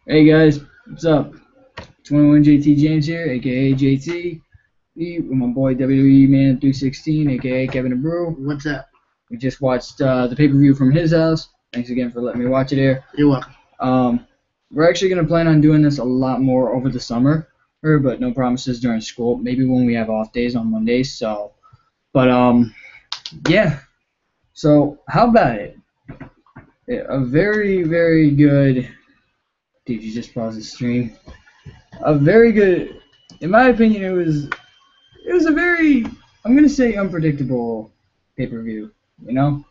Hey guys, what's up? 21 JT James here, aka JT, with my boy WWE Man 316, aka Kevin the Brew. What's up? We just watched the pay-per-view from his house. Thanks again for letting me watch it here. You're welcome. We're actually gonna plan on doing this a lot more over the summer, but no promises during school. Maybe when we have off days on Mondays. Yeah. So how about it? A very, very good. Did you just pause the stream? A very good, in my opinion, it was a very, I'm gonna say, unpredictable pay-per-view. You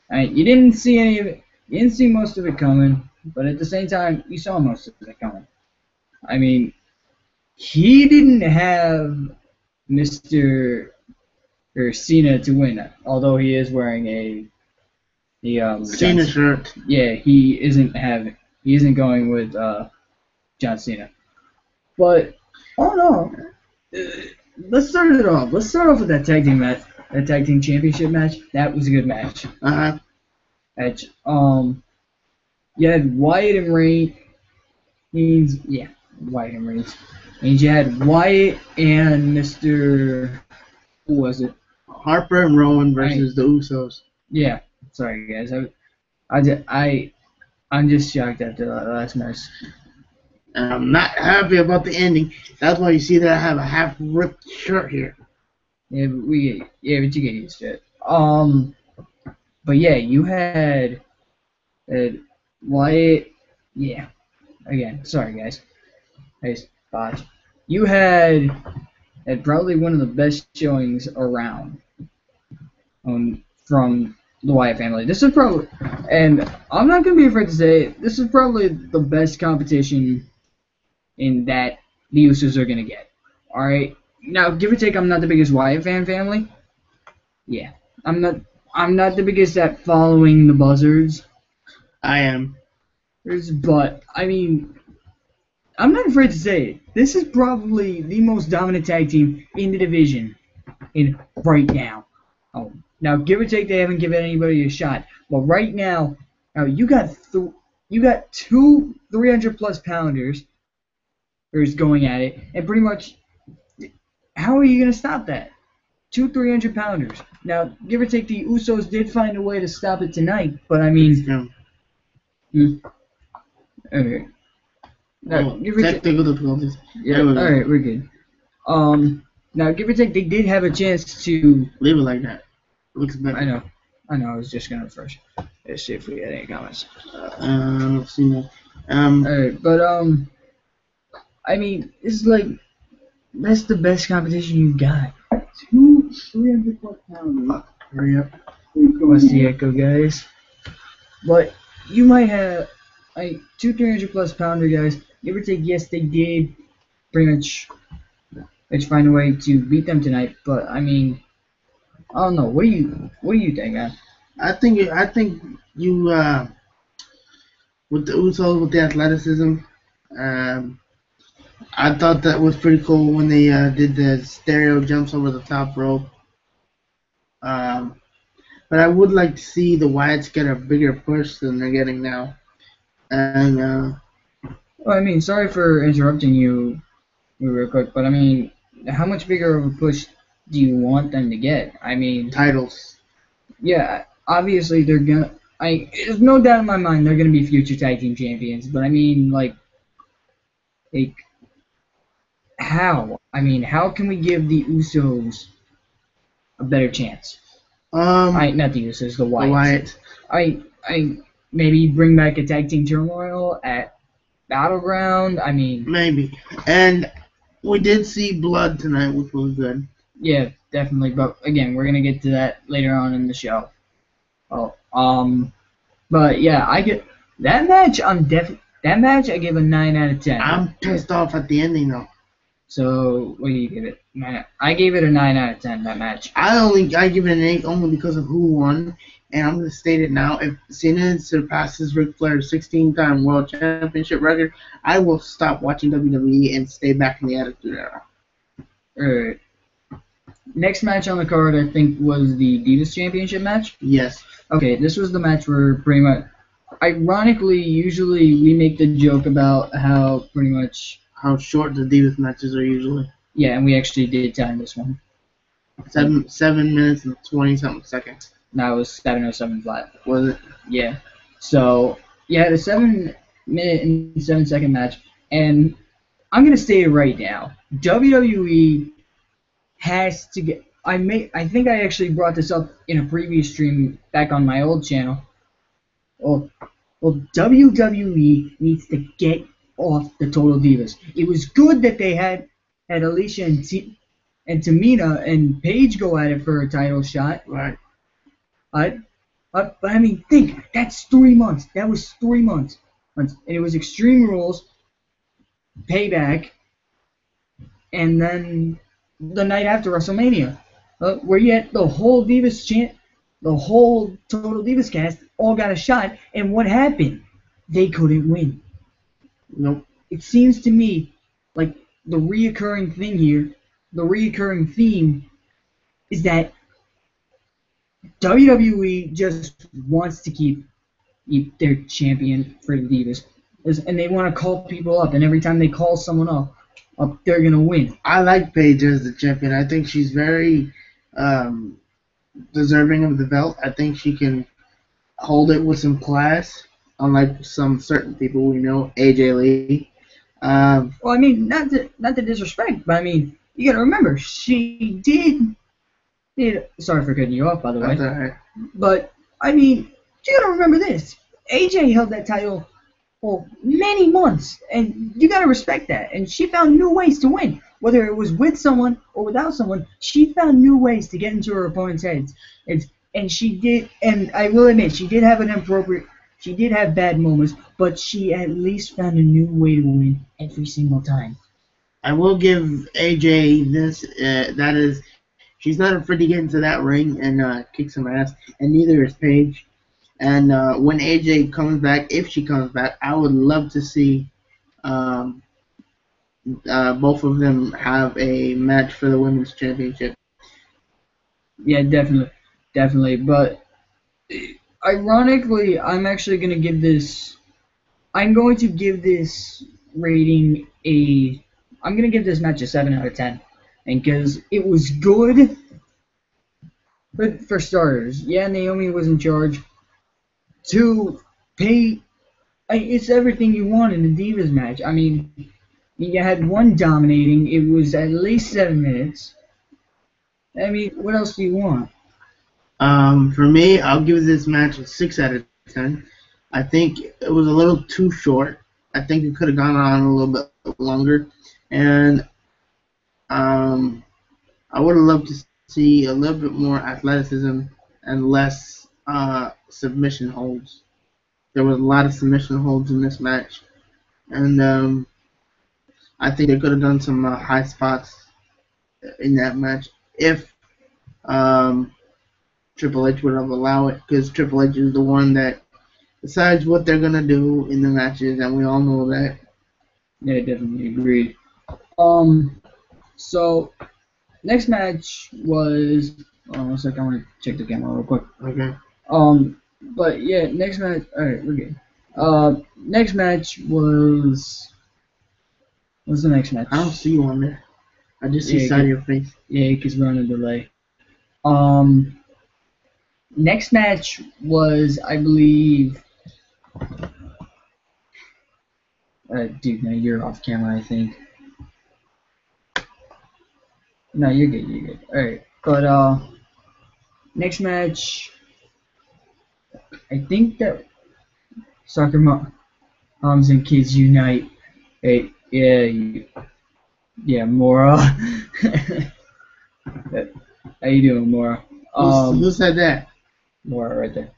didn't see any of it, you didn't see most of it coming, but at the same time, you saw most of it coming. I mean, he didn't have Mr. or Cena to win, although he is wearing the Cena shirt. Yeah, he isn't going with John Cena. But oh no, let's start it off. Let's start off with that tag team match, that tag team championship match. That was a good match. Match. You had Wyatt and Reigns. Wyatt and Reigns. And you had Wyatt and Mr. Who was it? Harper and Rowan versus the Usos. Yeah. Sorry guys. I'm just shocked after that last match. I'm not happy about the ending. That's why you see that I have a half-ripped shirt here. Yeah, but you get used to it. But yeah, you had Wyatt. Yeah, again, sorry guys. Botch. You had probably one of the best showings around from the Wyatt family. This is probably, and I'm not gonna be afraid to say it, this is probably the best competition in that the Usos are gonna get. All right. Now, give or take, I'm not the biggest Wyatt family. Yeah, I'm not the biggest at following the buzzards. I am. But I mean, I'm not afraid to say it. This is probably the most dominant tag team in the division right now. Oh, now give or take, they haven't given anybody a shot. But right now you got two 300+ pounders is going at it, and pretty much, how are you going to stop that? Two 300 pounders. Now, give or take, the Usos did find a way to stop it tonight, but I mean, okay. Now, Technical difficulties. Yeah, all right, we're good. Now, give or take, they did have a chance to leave it like that. It looks better. I know. I was just gonna refresh. Let's see if we get any comments. Let's see now. All right, but I mean, it's like, that's the best competition you've got. Two 300+ pounders. Hurry up. What's the echo, guys? But you might have two 300+ pounder guys. Give or take, yes, they did pretty much find a way to beat them tonight. But I mean, I don't know. What do you think, man? I think you with the Usos, with the athleticism. I thought that was pretty cool when they did the stereo jumps over the top rope. But I would like to see the Wyatts get a bigger push than they're getting now. And well, I mean, sorry for interrupting you real quick, but I mean, how much bigger of a push do you want them to get? I mean, titles. Yeah, obviously they're gonna. There's no doubt in my mind they're gonna be future tag team champions. But I mean, like how? I mean, how can we give the Usos a better chance? Not the Usos, the Wyatts. I maybe bring back a tag team turmoil at Battleground. I mean, maybe. And we did see blood tonight, which was good. Yeah, definitely. But again, we're gonna get to that later on in the show. But yeah, I get that match. That match I give a 9 out of 10. I'm pissed off at the ending though. So what do you give it? I gave it a 9 out of 10. That match. I give it an 8 only because of who won, and I'm gonna state it now. If Cena surpasses Ric Flair's 16-time World Championship record, I will stop watching WWE and stay back in the Attitude Era. Alright. Next match on the card, I think, was the Divas Championship match. Yes. Okay, this was the match where pretty much Ironically, usually we make the joke about how pretty much how short the Divas matches are usually. yeah, and we actually did time this one. 7 minutes and 20 something seconds. Now it was 7:07 flat. Was it? Yeah. So you had a 7 minute and 7 second match, and I'm gonna say it right now. WWE has to get. I think I actually brought this up in a previous stream back on my old channel. Well, WWE needs to get off the Total Divas. It was good that they had Alicia and Tamina and Paige go at it for a title shot. Right. But I mean, think, that's 3 months. That was 3 months. And it was Extreme Rules, Payback, and then the night after WrestleMania, where you had the whole the whole Total Divas cast all got a shot, and what happened? They couldn't win. Nope. It seems to me like the reoccurring thing here, the reoccurring theme, is that WWE just wants to keep their champion for the Divas, and they want to call people up, and every time they call someone up they're gonna win. I like Paige as the champion. I think she's very deserving of the belt. I think she can hold it with some class, unlike some certain people we know, AJ Lee. Well, I mean, not to disrespect, but I mean, you gotta remember, she did. Sorry for cutting you off, by the way. That's all right. But I mean, you gotta remember this: AJ held that title for many months, and you gotta respect that. And she found new ways to win, whether it was with someone or without someone. She found new ways to get into her opponent's heads, and she did. And I will admit, she did have she did have bad moments, but she at least found a new way to win every single time. I will give AJ this. That is, she's not afraid to get into that ring and kick some ass, and neither is Paige. And when AJ comes back, if she comes back, I would love to see both of them have a match for the women's championship. Yeah, definitely. But ironically, I'm actually going to give this. I'm going to give this rating a. I'm going to give this match a 7 out of 10, and because it was good. But for starters, yeah, Naomi was in charge. 2, it's everything you want in a Divas match. I mean, you had one dominating. It was at least 7 minutes. I mean, what else do you want? For me, I'll give this match a 6 out of 10. I think it was a little too short. I think it could have gone on a little bit longer. And I would have loved to see a little bit more athleticism and less submission holds. There was a lot of submission holds in this match. And I think they could have done some high spots in that match if Triple H would have allowed it, because Triple H is the one that decides what they're going to do in the matches, and we all know that. Yeah, definitely agreed. So, next match was... one second, I want to check the camera real quick. Okay. But yeah, next match... Alright, we're good. Next match was... What's the next match? I don't see you on there. I just see side of your face. Yeah, because we're on a delay. Next match was, I believe... dude, no, you're off camera, I think. No, you're good. Alright, but, next match... I think that... Soccer Moms and Kids Unite. Hey, yeah, Mora. How you doing, Mora? Who said that? Mora right there.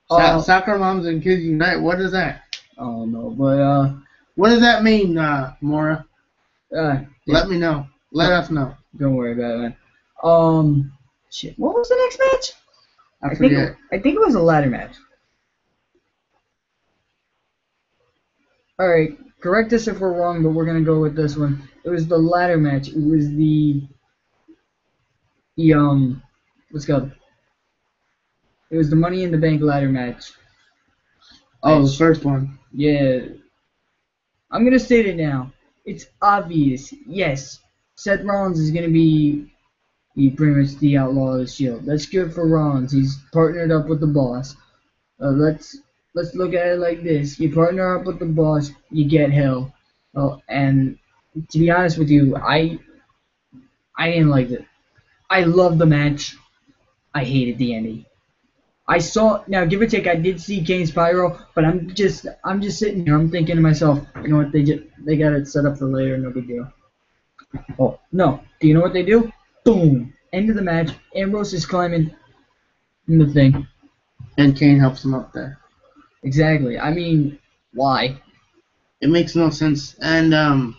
Soccer Moms and Kids Unite. What is that? I don't know, but what does that mean, Mora? Yeah. Let me know. Let us know. Don't worry about it, man. Shit. What was the next match? I think it was a ladder match. All right, correct us if we're wrong, but we're gonna go with this one. It was the ladder match. It was the let's go. It was the Money in the Bank ladder match. Oh, the match. first one. Yeah, I'm gonna state it now. It's obvious. Yes, Seth Rollins is gonna be pretty much the outlaw of the Shield. That's good for Rollins. He's partnered up with the boss. Let's look at it like this: you partner up with the boss, you get hell. Oh, and to be honest with you, I didn't like it. I loved the match. I hated the ending. I saw now, give or take, I did see Kane's pyro, but I'm just sitting here. I'm thinking to myself, you know what? They got it set up for later. No big deal. Oh no! Do you know what they do? Boom! End of the match. Ambrose is climbing in the thing. And Kane helps him up there. Exactly. I mean, why? It makes no sense. And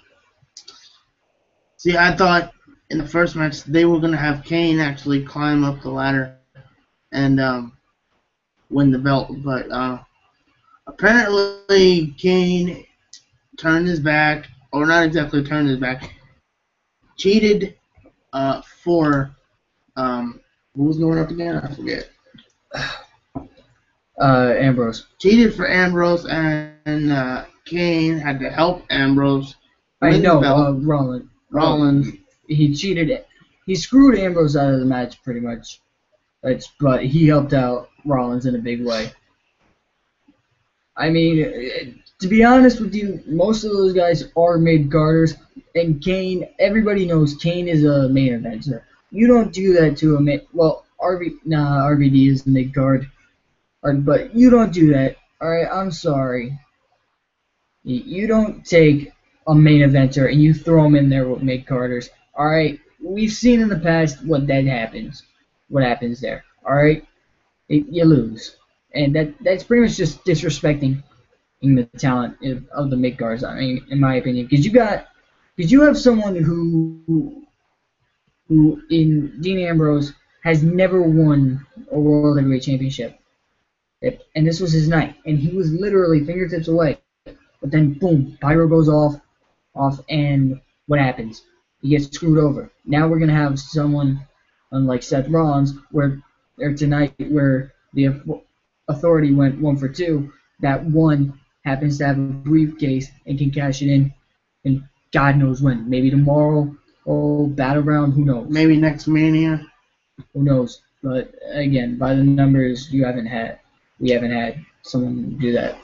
see, I thought in the first match they were gonna have Kane actually climb up the ladder and win the belt, but apparently Kane turned his back, or not exactly turned his back, cheated for who was going up again? I forget. Ambrose. Cheated for Ambrose, and Kane had to help Ambrose I win the know. belt. Rollins. Rollins. He cheated. He screwed Ambrose out of the match pretty much. But he helped out Rollins in a big way. I mean, to be honest with you, most of those guys are mid-carders, and Kane, everybody knows Kane is a main eventer. You don't do that to a main. Well, RVD is a mid-card, but you don't do that. All right, I'm sorry. You don't take a main eventer and you throw him in there with mid-carders. All right, we've seen in the past what that happens. What happens there? All right, you lose, and that's pretty much just disrespecting the talent of the mid cards. I mean, in my opinion, because you have someone who in Dean Ambrose has never won a World Heavyweight Championship, and this was his night, and he was literally fingertips away. But then, boom, pyro goes off, and what happens? He gets screwed over. Now we're gonna have someone, unlike Seth Rollins, or tonight, where the Authority went 1 for 2. That one happens to have a briefcase and can cash it in, and God knows when. Maybe tomorrow. Oh, Battleground. Who knows? Maybe next Mania. Who knows? But again, by the numbers, we haven't had someone do that.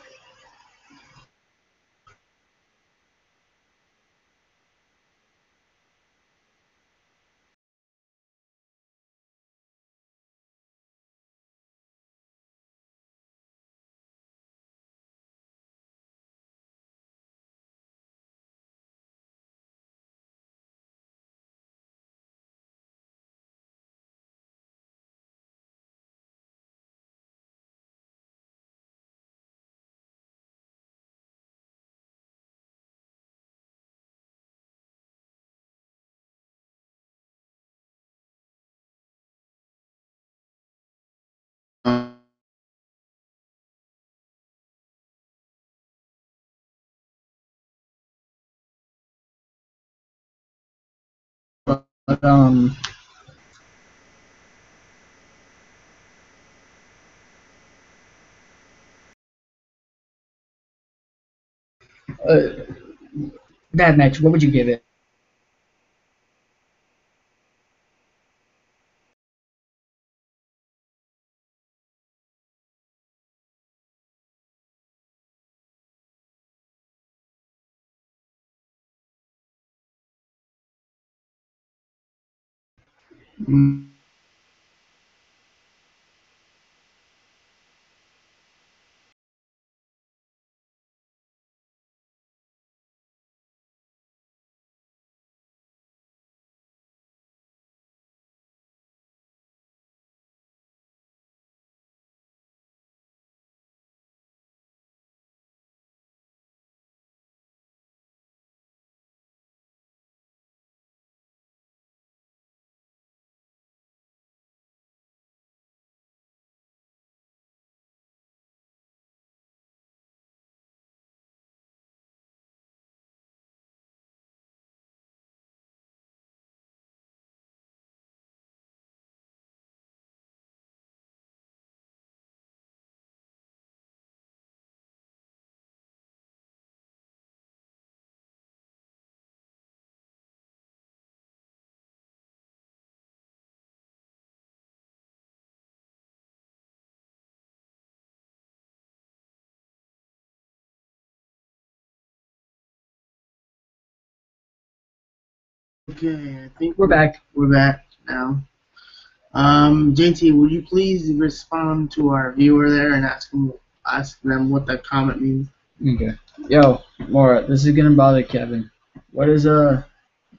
But uh, that match, what would you give it? Okay, I think We're back. We're back now. JT, would you please respond to our viewer there and ask them what that comment means? Okay. Yo, Maura, this is gonna bother Kevin. What is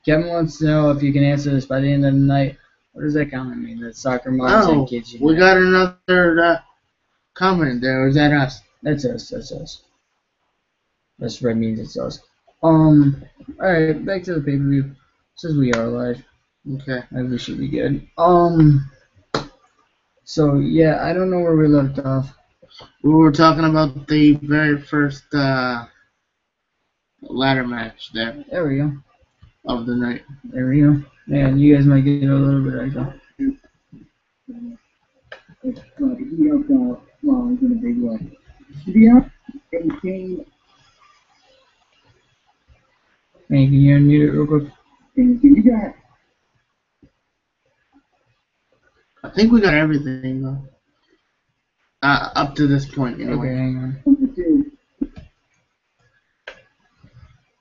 Kevin wants to know if you can answer this by the end of the night. What does that comment mean? That soccer moms and kids unite? We got another comment there. Is that us? That's us. That's us. That's what it means. It's us. Alright, back to the pay-per-view. Says we are live. Okay. Maybe we should be good. So yeah, I don't know where we left off. We were talking about the very first ladder match there. There we go. Of the night. There we go. Man, you guys might get a little bit echo. It's going to heat up the Rollins in a big way. To be honest, and Kane. Hey, can you unmute it real quick? You got. I think we got everything though. Up to this point, anyway. Okay, hang on.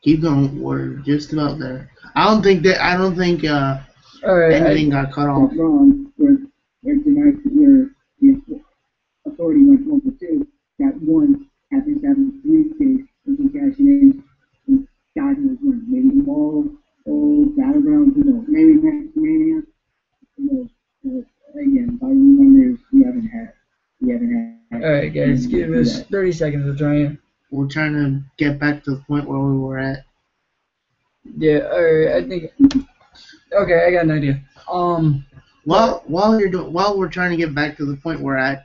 Keep going. We're just about there. I don't think Alright, anything got cut off. Wrong, where tonight where the authority went 1 for 2, got one happens to have a briefcase and can cash it in. And God knows when. Maybe all battlegrounds, maybe next Mania. Again, by numbers we haven't had. Alright, guys, give us 30 seconds to try it. We're trying to get back to the point where we were at. Yeah, alright, I think. Okay, I got an idea. While we're trying to get back to the point we're at,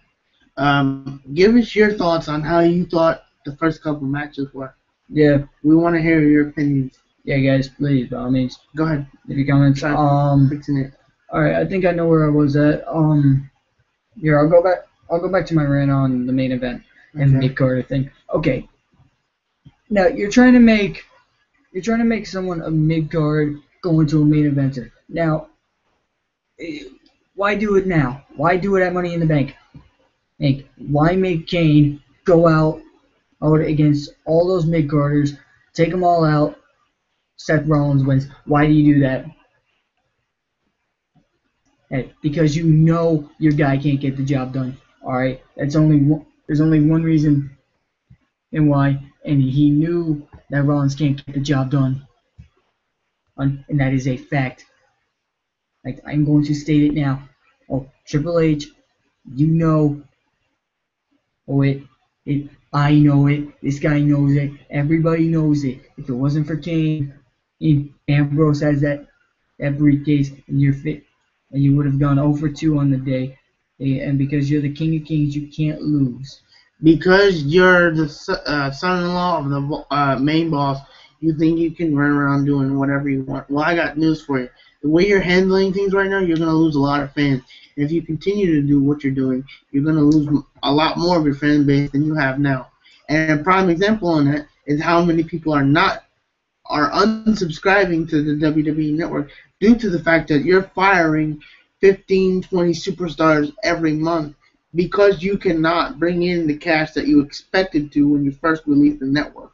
give us your thoughts on how you thought the first couple matches were. Yeah. We want to hear your opinions. Yeah, guys, please, by all means. Go ahead. If you comments. Fixing it. Alright, I think I know where I was at. Here, I'll go back to my rant on the main event and the mid-card thing. Okay. Now you're trying to make someone a mid-card go into a main eventer. Now, why do it now? Why do it at Money in the Bank? Like, why make Kane go out against all those mid-carders, take them all out, Seth Rollins wins? Why do you do that? Hey, because you know your guy can't get the job done. Alright? There's only one reason and why, and he knew that Rollins can't get the job done. And that is a fact. Like, I'm going to state it now. Oh, Triple H, you know. Oh, I know it. This guy knows it. Everybody knows it. If it wasn't for Kane, Ambrose has that briefcase, and you're fit, and you would have gone 0 for 2 on the day. And because you're the King of Kings, you can't lose. Because you're the son-in-law of the main boss, you think you can run around doing whatever you want. Well, I got news for you. The way you're handling things right now, you're going to lose a lot of fans. And if you continue to do what you're doing, you're going to lose a lot more of your fan base than you have now. And a prime example on that is how many people are unsubscribing to the WWE Network due to the fact that you're firing 15, 20 superstars every month because you cannot bring in the cash that you expected to when you first released the network.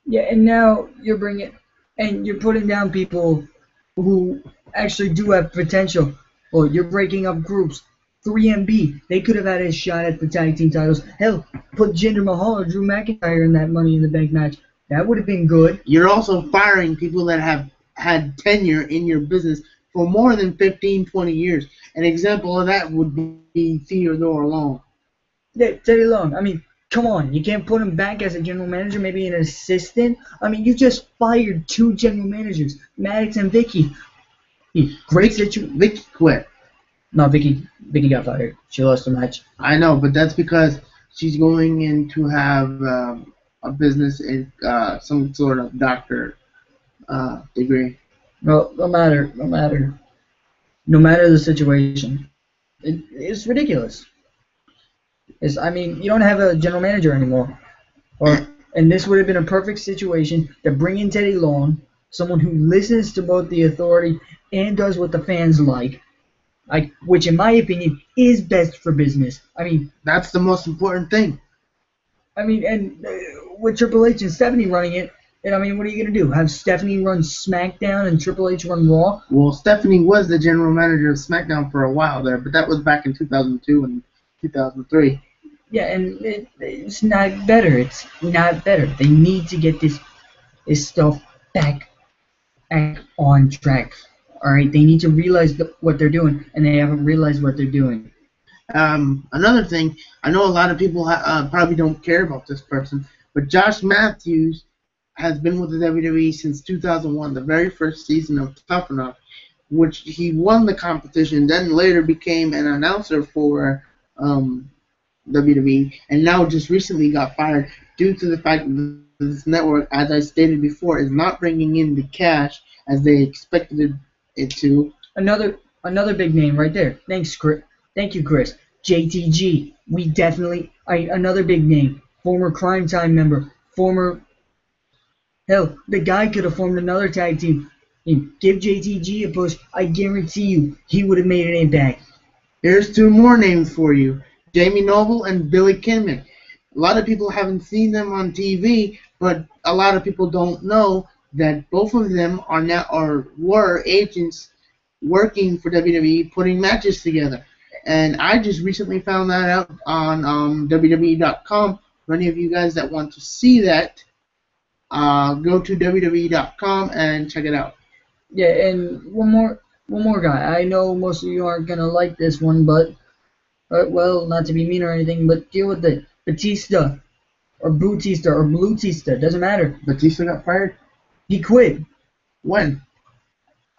Yeah, and now you're putting down people who actually do have potential. Well, you're breaking up groups. 3MB, they could have had a shot at the tag team titles. Hell, put Jinder Mahal or Drew McIntyre in that Money in the Bank match. That would have been good. You're also firing people that have had tenure in your business for more than 15, 20 years. An example of that would be Theodore Long. Yeah, Teddy Long. I mean, come on. You can't put him back as a general manager, maybe an assistant. I mean, you just fired 2 general managers, Maddox and Vicky. Great situation. Vicky quit. No, Vicky got fired. She lost the match. I know, but that's because she's going in to have a business in some sort of doctor degree. Well, no matter the situation, it's ridiculous. I mean, you don't have a general manager anymore, and this would have been a perfect situation to bring in Teddy Long, someone who listens to both the authority and does what the fans like, which in my opinion is best for business. I mean, that's the most important thing. I mean, and with Triple H and Stephanie running it, And I mean, what are you gonna do? Have Stephanie run SmackDown and Triple H run Raw? Well, Stephanie was the general manager of SmackDown for a while there, but that was back in 2002 and 2003. Yeah, and it's not better. It's not better. They need to get this stuff back on track. All right, they need to realize what they're doing, and they haven't realized what they're doing. Another thing, I know a lot of people probably don't care about this person, but Josh Matthews has been with the WWE since 2001, the very first season of Tough Enough, which he won the competition, then later became an announcer for WWE, and now just recently got fired due to the fact that this network, as I stated before, is not bringing in the cash as they expected it to. Another big name right there. Thank you, Chris. JTG. We definitely another big name. Former Crime Time member. Hell, the guy could have formed another tag team. Give JTG a push. I guarantee you, he would have made an impact. Here's two more names for you: Jamie Noble and Billy Kidman. A lot of people haven't seen them on TV, but a lot of people don't know that both of them were agents working for WWE, putting matches together. And I just recently found that out on WWE.com. For any of you guys that want to see that, go to WWE.com and check it out. Yeah, and one more guy. I know most of you aren't gonna like this one, but well, not to be mean or anything, but deal with it. Batista or Blutista, doesn't matter. Batista got fired? He quit. When?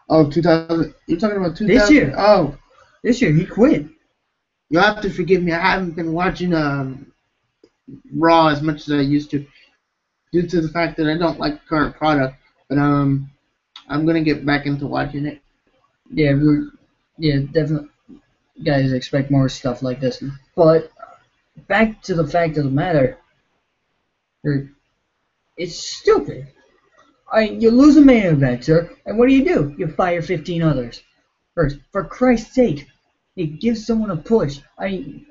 Oh, 2000. You're talking about 2000? This year. Oh. This year, he quit. You'll have to forgive me. I haven't been watching Raw as much as I used to due to the fact that I don't like the current product. But I'm going to get back into watching it. Yeah, definitely. Guys expect more stuff like this. But back to the fact of the matter, it's stupid. You lose a main eventer, and what do? You fire 15 others. First, for Christ's sake, it gives someone a push. And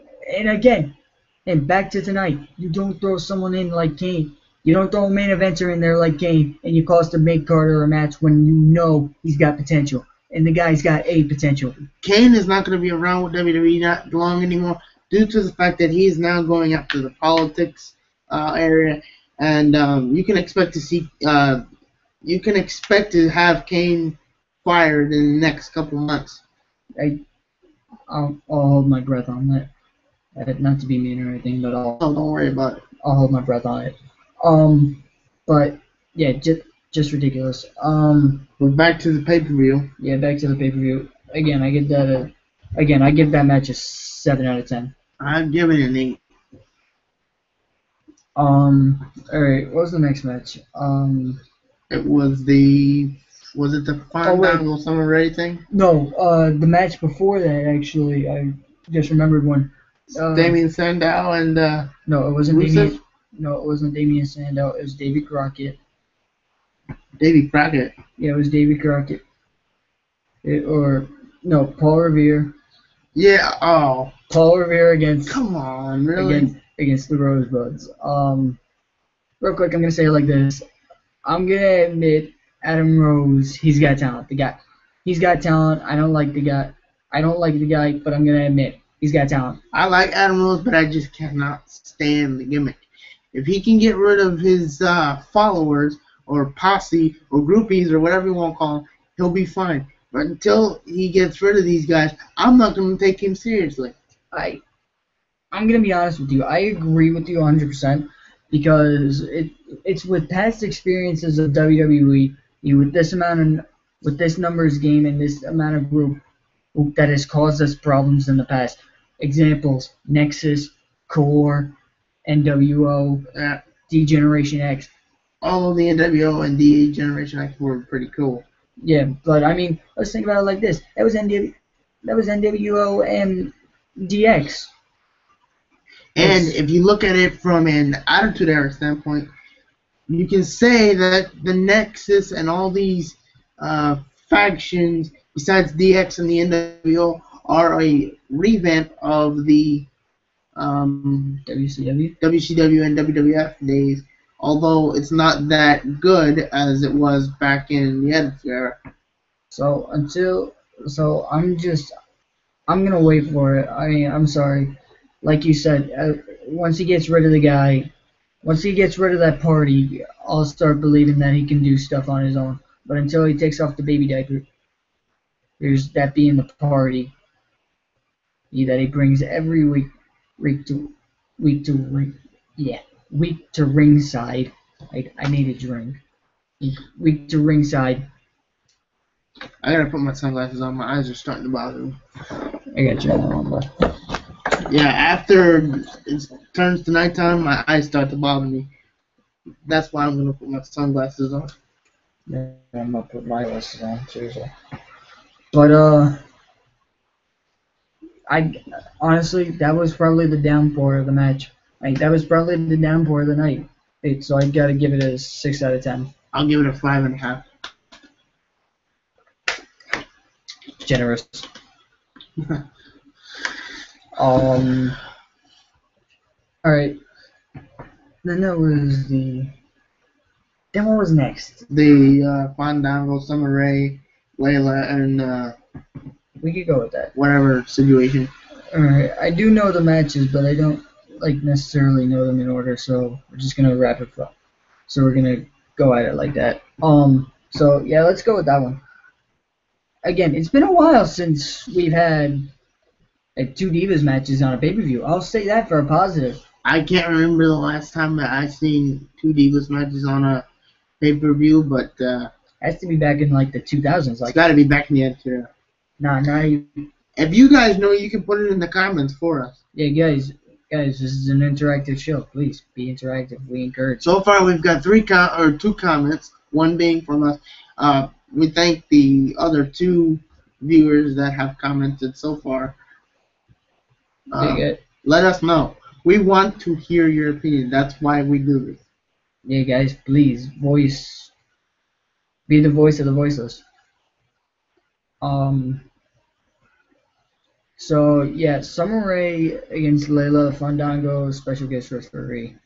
back to tonight, you don't throw someone in like Kane. You don't throw a main eventer in there like Kane, and you cost a mid-carder a match when you know he's got potential. And the guy's got a potential. Kane is not going to be around with WWE not long anymore due to the fact that he is now going after the politics area, and you can expect to have Kane fired in the next couple months. I'll hold my breath on that. Not to be mean or anything, but don't worry about it. I'll hold my breath on it. But yeah, just ridiculous. We're back to the pay-per-view. Yeah, back to the pay-per-view. Again, I give that match a 7 out of 10. I'd give it an 8. Alright, what was the next match? It was it the Fandango Summer Rae thing? No, the match before that, actually, I just remembered one. Damien Sandow and no, it wasn't Rusev? it wasn't Damien Sandow, it was Davey Crockett. Davey Crockett? Yeah, it was Davey Crockett. Paul Revere. Yeah, oh. Paul Revere against... Come on, really? Against the Rosebuds. Real quick, I'm going to say it like this. I'm going to admit, Adam Rose, he's got talent. He's got talent. I don't like the guy, but I'm going to admit, he's got talent. I like Adam Rose, but I just cannot stand the gimmick. If he can get rid of his followers or posse or groupies or whatever you want to call them, he'll be fine. But until he gets rid of these guys, I'm not going to take him seriously. I'm going to be honest with you. I agree with you 100% because it's with past experiences of WWE, with this numbers game and this amount of group that has caused us problems in the past. Examples: Nexus, Core, NWO, D-Generation X. All of the NWO and D-Generation X were pretty cool. Yeah, but I mean, let's think about it like this. That was NWO and DX. And if you look at it from an Attitude Era standpoint, you can say that the Nexus and all these factions, besides DX and the NWO, are a revamp of the WCW and WWF days. although it's not that good as it was back in the Attitude Era. So I'm gonna wait for it. I mean, I'm sorry. Like you said, once he gets rid of the guy, once he gets rid of that party, I'll start believing that he can do stuff on his own. But until he takes off the baby diaper, there's that being the party that he brings every week to week to ring, yeah, week to ringside. I need a drink. Week to ringside. I gotta put my sunglasses on. My eyes are starting to bother me. I got you on that one, bud. Yeah, after it turns to nighttime, my eyes start to bother me. That's why I'm gonna put my sunglasses on. Yeah, I'm gonna put my glasses on, seriously. But I honestly, that was probably the downpour of the match. Like that was probably the downpour of the night. So I gotta give it a 6 out of 10. I'll give it a 5.5. Generous. All right. Then what was next? The Fandango, Summer Rae, Layla, and We could go with that. whatever situation. All right. I do know the matches, but I don't necessarily know them in order. So we're just gonna wrap it up. So we're gonna go at it like that. So yeah, let's go with that one. Again, it's been a while since we've had two Divas matches on a pay-per-view. I'll say that for a positive. I can't remember the last time that I've seen two Divas matches on a pay-per-view, but Has to be back in the 2000s. it's got to be back in the Attitude Era. Nah, If you guys know, you can put it in the comments for us. yeah, guys, this is an interactive show. Please be interactive. We encourage. So far, we've got two comments, one being from us. We thank the other two viewers that have commented so far. Let us know. We want to hear your opinion. That's why we do this. Yeah, guys, please be the voice of the voiceless. So yeah, Summer Rae against Layla, Fandango, special guest referee.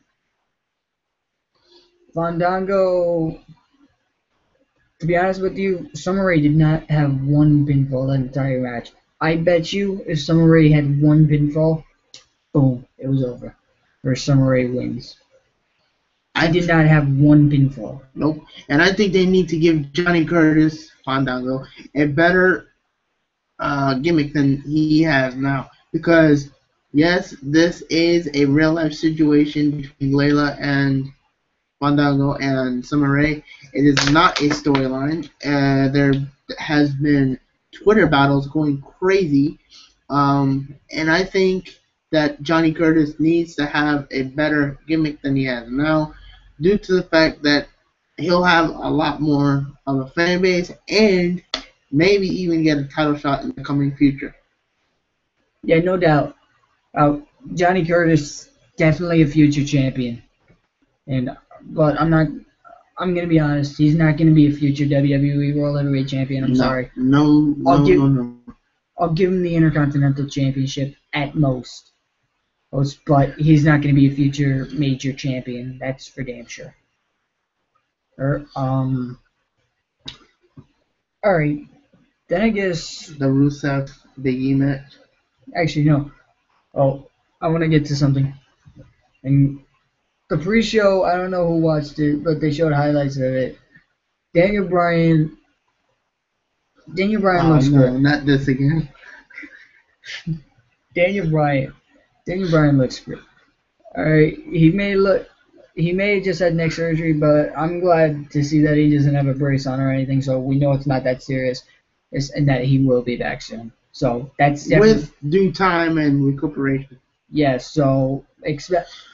Fandango, to be honest with you, Summer Rae did not have one pinfall that entire match. I bet you if Summer Rae had one pinfall, boom, it was over. Or Summer Rae wins. I did not have one pinfall. Nope. And I think they need to give Johnny Curtis, Fandango, a better gimmick than he has now. Because, yes, this is a real-life situation between Layla and Fandango and Summer Rae. It is not a storyline. There has been Twitter battles going crazy. And I think that Johnny Curtis needs to have a better gimmick than he has now, due to the fact that he'll have a lot more of a fan base and maybe even get a title shot in the coming future. Yeah, no doubt. Johnny Curtis, definitely a future champion. But I'm gonna be honest, he's not gonna be a future WWE World Heavyweight Champion. I'm sorry. No. I'll give him the Intercontinental Championship at most. But he's not going to be a future major champion. That's for damn sure. All right. Then I guess The Rusev Big E match. actually no. Oh, I want to get to something. And the pre-show, I don't know who watched it, but they showed highlights of it. Daniel Bryan looks no, good. not this again. Daniel Bryan looks good. Alright, he may have just had neck surgery, but I'm glad to see that he doesn't have a brace on or anything, so we know it's not that serious, and that he will be back soon. So that's with due time and recuperation. Yeah, so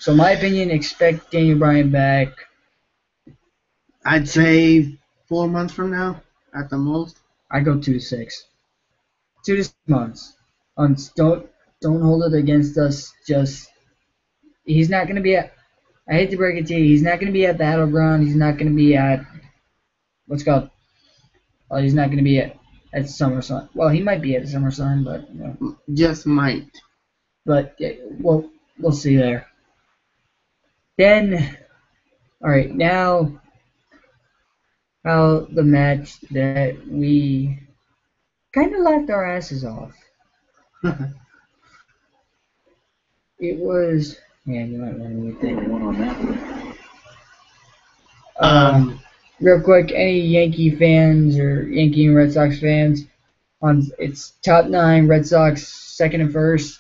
my opinion, expect Daniel Bryan back. I'd say 4 months from now, at the most. I go 2 to 6. 2 to 6 months. Don't hold it against us. Just he's not gonna be at. I hate to break it to you. He's not gonna be at Battleground. He's not gonna be at what's called. Well, he's not gonna be at SummerSlam. Well, he might be at SummerSlam, but you know. Just might. But we'll see there. Then All right, now how the match that we kind of laughed our asses off. It was, man, you might want to mute that. One on that one. Real quick, any Yankee fans or Yankee and Red Sox fans on it's top 9 Red Sox second and first.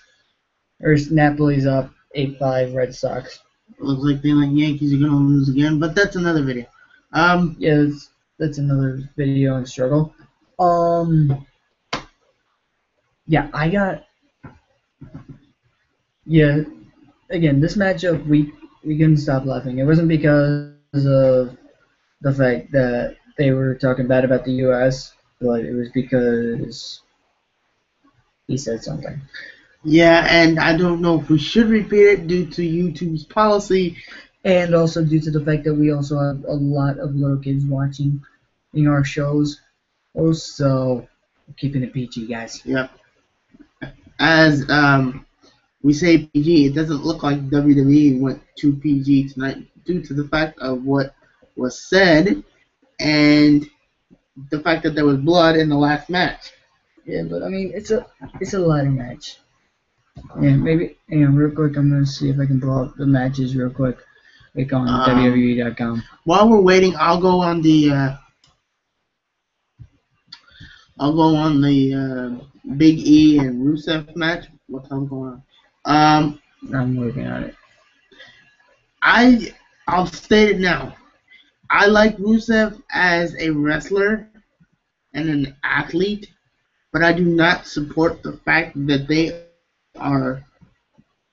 Or Napoli's up 8-5 Red Sox. Looks like the Yankees are gonna lose again, but that's another video. Yeah, that's another video and struggle. Yeah, again, this matchup we couldn't stop laughing. It wasn't because of the fact that they were talking bad about the U.S., but it was because he said something. Yeah, and I don't know if we should repeat it due to YouTube's policy. And also due to the fact that we also have a lot of little kids watching in our shows. Also, keeping it PG, guys. Yep. As we say PG, it doesn't look like WWE went to PG tonight due to the fact of what was said and the fact that there was blood in the last match. Yeah, but I mean, it's a ladder match. Yeah, maybe. Real quick, I'm gonna see if I can pull up the matches real quick, like on WWE.com. While we're waiting, I'll go on the Big E and Rusev match. What time's going on? I'm working on it. I'll state it now. I like Rusev as a wrestler and an athlete, but I do not support the fact that they are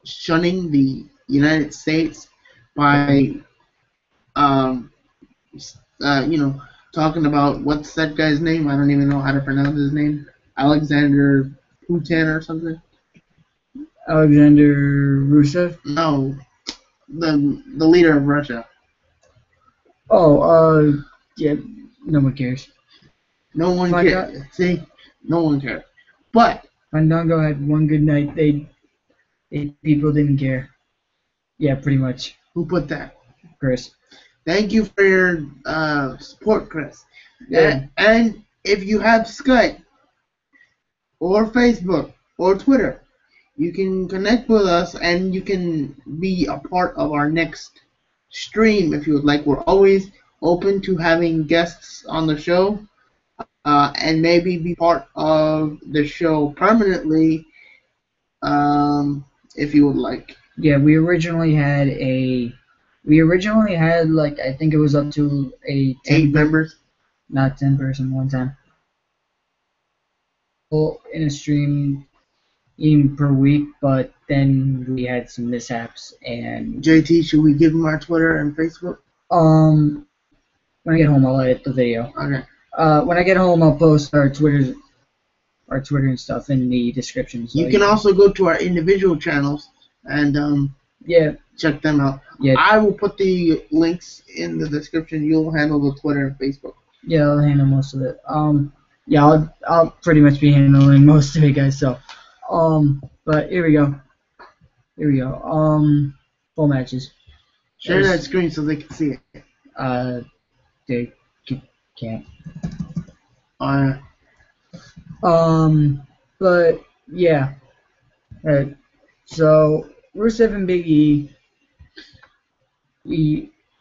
shunning the United States by, talking about what's that guy's name? I don't even know how to pronounce his name. Alexander Putin or something. Alexander Rusev? No, the leader of Russia. Oh, yeah, no one cares. No one cares. See, no one cares. But Fandango had one good night. People didn't care. Yeah, pretty much. who put that? Chris. Thank you for your support, Chris. Yeah. And if you have Skype or Facebook or Twitter, you can connect with us and you can be a part of our next stream if you would like. We're always open to having guests on the show and maybe be part of the show permanently if you would like. Yeah, we originally had like I think it was up to a 8 members. Not 10 person one time. In a stream even per week, but then we had some mishaps and JT, should we give him our Twitter and Facebook? when I get home I'll edit the video. Okay. When I get home I'll post our Twitter and stuff in the description. So you can also go to our individual channels and check them out. Yeah. I will put the links in the description. You'll handle the Twitter and Facebook. Yeah, I'll handle most of it. I'll pretty much be handling most of it, guys. So, but here we go. Full matches. Share that screen so they can see it. They can't. But yeah. So Rusev and Big E.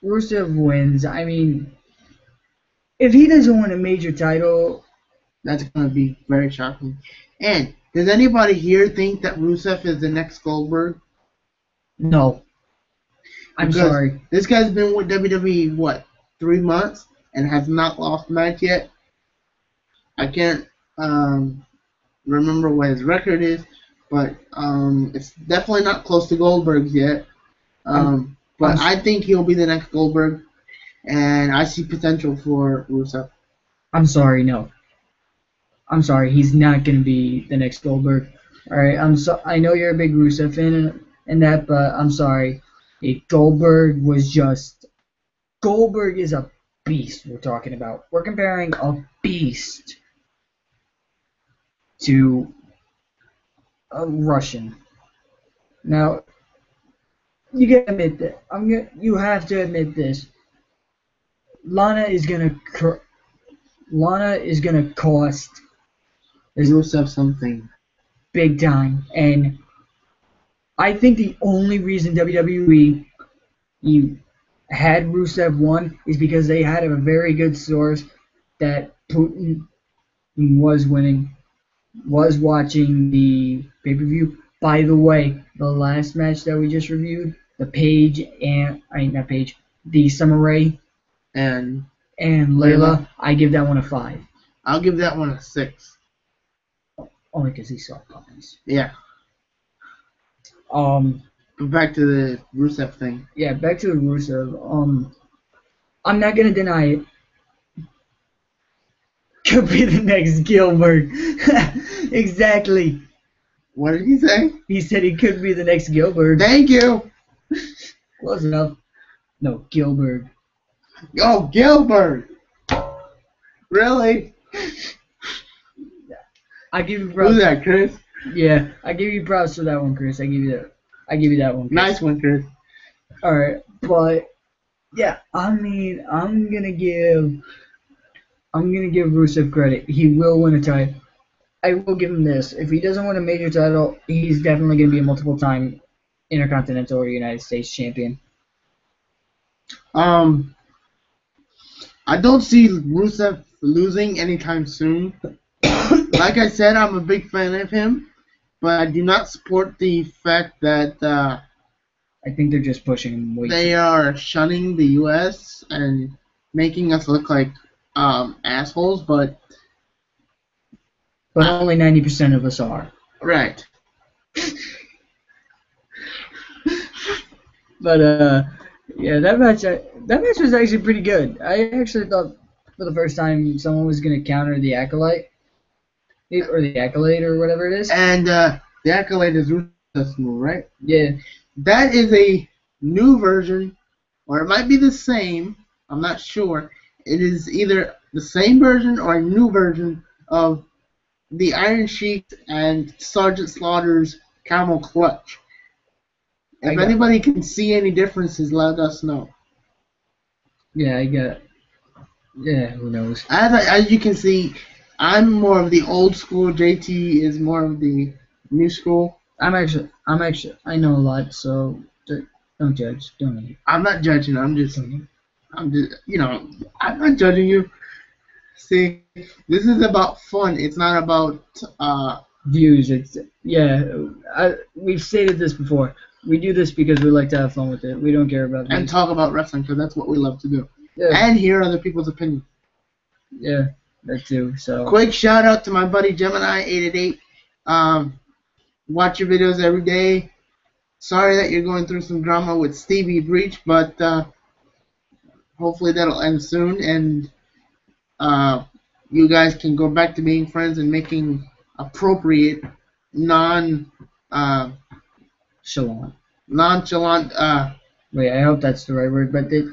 Rusev wins. I mean, if he doesn't win a major title, that's going to be very shocking. And does anybody here think that Rusev is the next Goldberg? No. I'm sorry. This guy's been with WWE, what, 3 months and has not lost a match yet? I can't remember what his record is, but it's definitely not close to Goldberg's yet. But I think he'll be the next Goldberg, and I see potential for Rusev. I'm sorry, no. I'm sorry, he's not going to be the next Goldberg. All right, I know you're a big Rusev fan and that, but I'm sorry. Goldberg is a beast we're talking about. We're comparing a beast to a Russian. Now, you gotta admit that. You have to admit this. Lana is gonna cost Rusev something. big time, and I think the only reason WWE had Rusev won is because they had a very good source that Putin was watching the pay-per-view. By the way, the last match that we just reviewed, the Summer Rae And and Layla, I give that one a 5. I'll give that one a 6. Only because he saw puppies. Yeah. Back to the Rusev thing. Yeah, back to the Rusev. I'm not gonna deny it. Could be the next Gilbert. Exactly. What did he say? He said he could be the next Gilbert. Thank you. Close enough. No, Gilbert. Oh, Gilbert. Really? I give you props. Who's that, Chris? Yeah, I give you props for that one, Chris. I give you that one, Chris. Nice one, Chris. All right, but yeah, I mean, I'm gonna give Rusev credit. He will win a title. I will give him this. If he doesn't win a major title, he's definitely gonna be a multiple-time Intercontinental or United States champion. I don't see Rusev losing anytime soon. Like I said, I'm a big fan of him, but I do not support the fact that I think they're just pushing him way they are shunning the U.S. and making us look like assholes, but only 90% of us are. right. But yeah, that match was actually pretty good. I actually thought for the first time someone was gonna counter the Acolyte or the Accolade or whatever it is. And the Accolade is Rusev's move, right? Yeah. That is a new version, or it might be the same. I'm not sure. It is either the same version or a new version of the Iron Sheik and Sergeant Slaughter's Camel Clutch. If anybody can see any differences, let us know. Yeah, yeah, who knows? As you can see, I'm more of the old school. JT is more of the new school. I'm actually, I know a lot, so don't judge. Don't hate. I'm not judging. I'm just, you know, I'm not judging you. See, this is about fun. It's not about views. It's we've stated this before. We do this because we like to have fun with it. We don't care about views. And talk about wrestling because that's what we love to do. Yeah. And hear other people's opinions. Yeah, that too. So quick shout out to my buddy Gemini888. Watch your videos every day. Sorry that you're going through some drama with Stevie Breach, but hopefully that'll end soon, and you guys can go back to being friends and making appropriate, nonchalant. Wait, I hope that's the right word, but I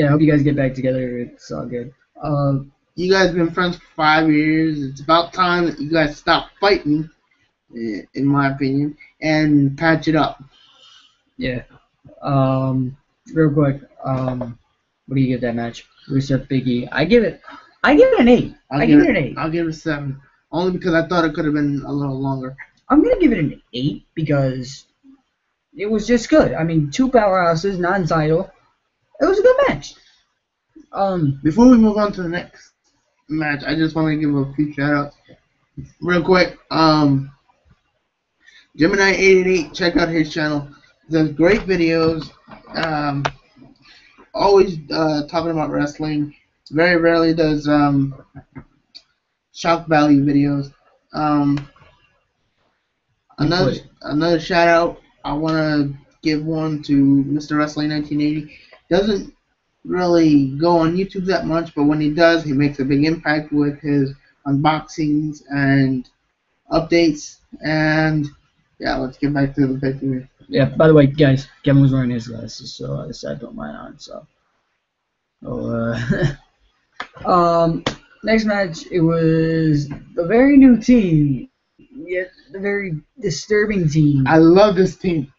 hope you guys get back together. It's all good. You guys have been friends for 5 years. It's about time that you guys stop fighting, in my opinion, and patch it up. Yeah. Real quick. What do you give that match? Rusev Big E. I give it an 8. I'll give it an 8. I'll give it a 7. Only because I thought it could have been a little longer. I'm gonna give it an 8 because it was just good. I mean, 2 powerhouses, non-title. It was a good match. Before we move on to the next match, I just want to give a few shout-outs. Real quick, Gemini888, check out his channel. He does great videos. Always talking about wrestling. Very rarely does shock value videos. Another shout out. I want to give one to Mr. Wrestling 1980. Doesn't really go on YouTube that much, but when he does, he makes a big impact with his unboxings and updates. And yeah, let's get back to the pay-per-view. Yeah, by the way, guys, Kevin was wearing his glasses, so I decided to put mine on. So, next match, it was the very new team, yet the very disturbing team. I love this team.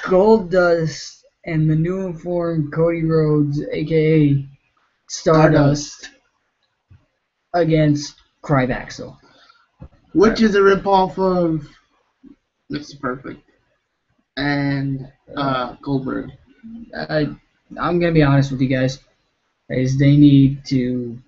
Goldust and the new informed Cody Rhodes, aka Stardust. Stardust, against Rybaxel. Which is a ripoff of Mr. Perfect and Goldberg. I'm gonna be honest with you guys, is they need to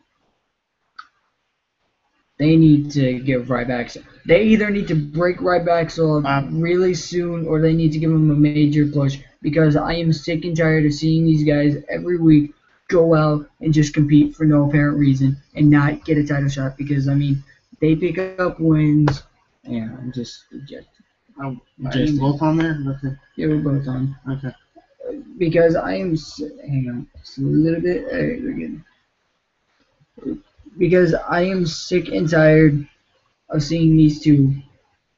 give Rybaxel. They either need to break Rybaxel up really soon, or they need to give him a major push. Because I am sick and tired of seeing these guys every week go out and just compete for no apparent reason and not get a title shot. Because I mean, they pick up wins. Yeah, I'm just Are you both on there? Okay. Yeah, we're both on. Okay. Because I am. Hang on, just a little bit. We're good. Because I am sick and tired of seeing these two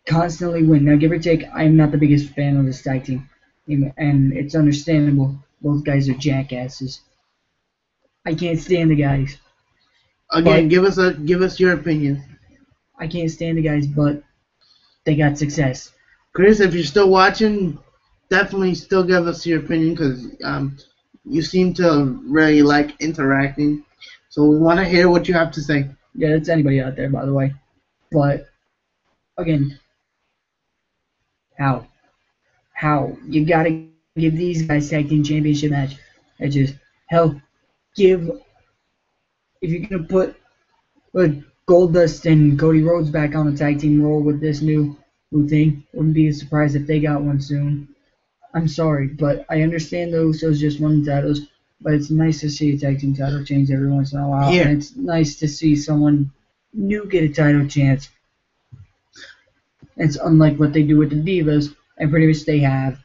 constantly win. Now, give or take, I'm not the biggest fan of this tag team, and it's understandable. Both guys are jackasses. I can't stand the guys. Again, give us your opinion. I can't stand the guys, but they got success. Chris, if you're still watching, definitely still give us your opinion because you seem to really like interacting. So we want to hear what you have to say. Yeah, that's anybody out there, by the way. But again, how you gotta give these guys tag team championship match. It's just hell. If you're gonna put Goldust and Cody Rhodes back on the tag team role with this new thing, wouldn't be surprised if they got one soon. I'm sorry, but I understand the Usos just won the titles, but it's nice to see a tag team title change every once in a while, and it's nice to see someone new get a title chance. It's unlike what they do with the Divas, and pretty much they have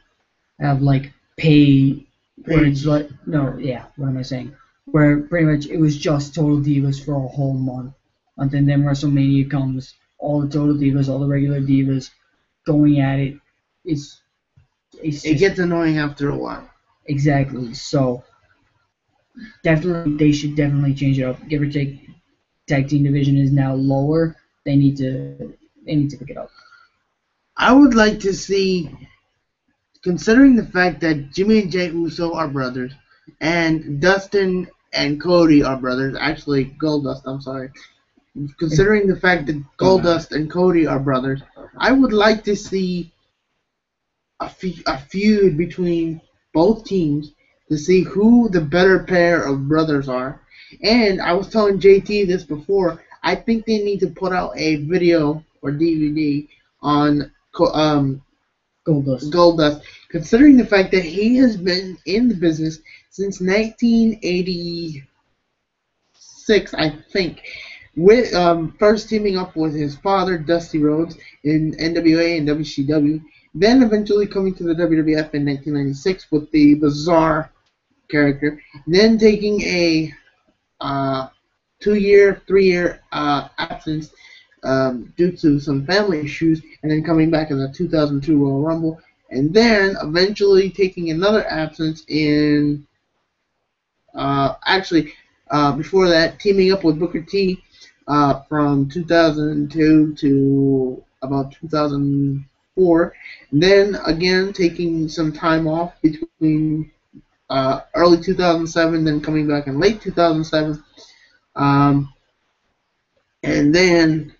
like pay. Where it's like what am I saying? Where pretty much it was just Total Divas for a whole month, and then WrestleMania comes, all the Total Divas, all the regular Divas going at it. It gets annoying after a while. Exactly. So they should definitely change it up. Give or take, tag team division is now lower. They need to pick it up. I would like to see, considering the fact that Jimmy and Jay Uso are brothers, and Dustin and Cody are brothers. Actually, Goldust. I'm sorry. Considering the fact that Goldust and Cody are brothers, I would like to see a feud between both teams to see who the better pair of brothers are. And I was telling JT this before. I think they need to put out a video or DVD on Goldust, considering the fact that he has been in the business since 1986, I think, with first teaming up with his father, Dusty Rhodes, in NWA and WCW, then eventually coming to the WWF in 1996 with the Bizarre character, then taking a 2-year, 3-year absence due to some family issues, and then coming back in the 2002 Royal Rumble, and then eventually taking another absence in before that, teaming up with Booker T from 2002 to about 2004, and then again taking some time off between early 2007, then coming back in late 2007, and then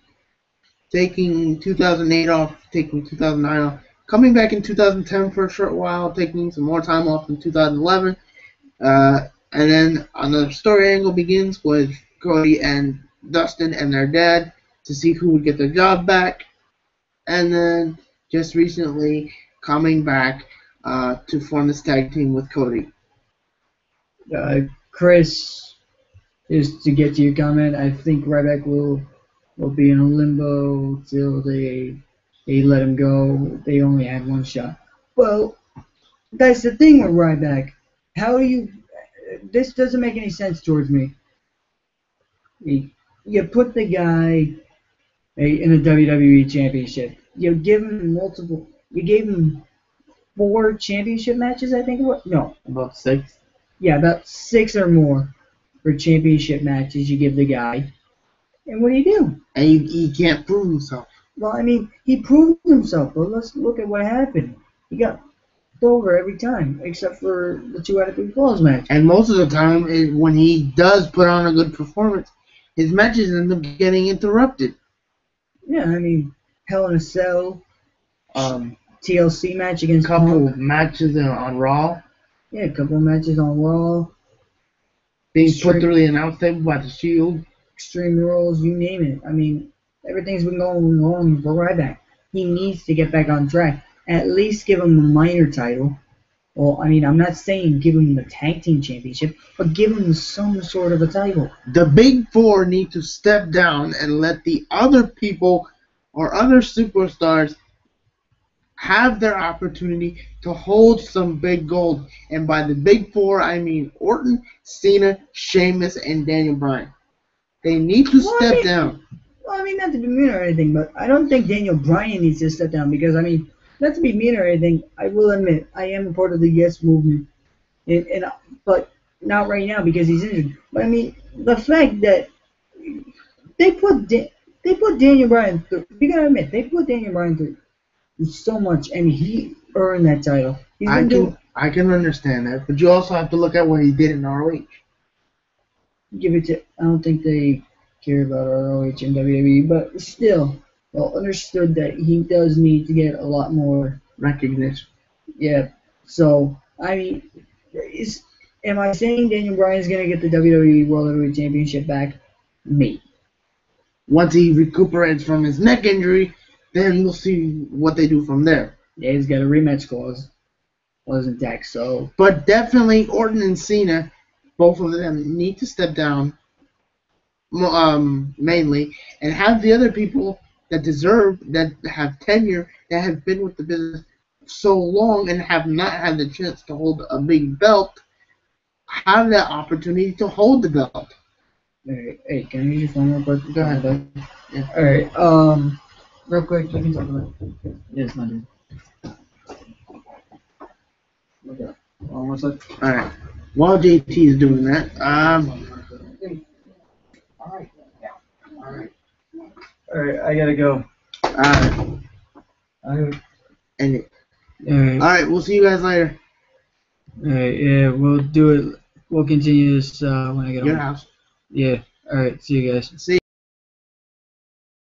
taking 2008 off, taking 2009 off, coming back in 2010 for a short while, taking some more time off in 2011, and then another story angle begins with Cody and Dustin and their dad to see who would get their job back, and then just recently coming back to form this tag team with Cody. Chris, just to get to your comment, I think Ryback will be in a limbo till they let him go. They only had one shot. Well, that's the thing with Ryback. This doesn't make any sense towards me. You put the guy in a WWE championship. You give him you gave him 4 championship matches, I think it was. No. About 6? Yeah, about 6 or more for championship matches you give the guy. And what do you do? And he can't prove himself. Well, I mean, he proved himself, but let's look at what happened. He got over every time, except for the 2 out of 3 falls match. And most of the time, when he does put on a good performance, his matches end up getting interrupted. Yeah, I mean, Hell in a Cell, TLC match against Couple Punk. matches on Raw. Yeah, a couple of matches on Raw. Being put through the announce table by the Shield. Extreme Rules, you name it. I mean, everything's been going wrong for Ryback. He needs to get back on track. At least give him a minor title. Well, I mean, I'm not saying give him the tag team championship, but give him some sort of a title. The Big Four need to step down and let the other people or other superstars have their opportunity to hold some big gold. And by the Big Four, I mean Orton, Cena, Sheamus, and Daniel Bryan. They need to step down. Well, I mean, not to be mean or anything, but I don't think Daniel Bryan needs to step down because, I mean, not to be mean or anything, I will admit I am a part of the Yes movement, but not right now because he's injured. But I mean, the fact that they put Daniel Bryan through, you gotta admit they put Daniel Bryan through so much, and he earned that title. I can understand that, but you also have to look at what he did in ROH. I don't think they care about ROH and WWE, but still. Well, understood that he does need to get a lot more recognition. Yeah. So, I mean, am I saying Daniel Bryan is going to get the WWE World Heavyweight Championship back? Maybe. Once he recuperates from his neck injury, then we'll see what they do from there. Yeah, he's got a rematch clause. Wasn't intact, so. But definitely Orton and Cena, both of them need to step down, mainly, and have the other people that deserve, that have tenure, that have been with the business so long and have not had the chance to hold a big belt, have that opportunity to hold the belt. Alright, hey, can I use your phone real quick? Go ahead, bud. Yeah. Alright, real quick, you can talk about it. Yeah, it's not good. Okay. What's that? Alright. While JT is doing that, Alright, I gotta go. Alright. Alright, we'll see you guys later. Alright, yeah, we'll do it. We'll continue this when I get home. Your house. Yeah. Alright, see you guys. See you.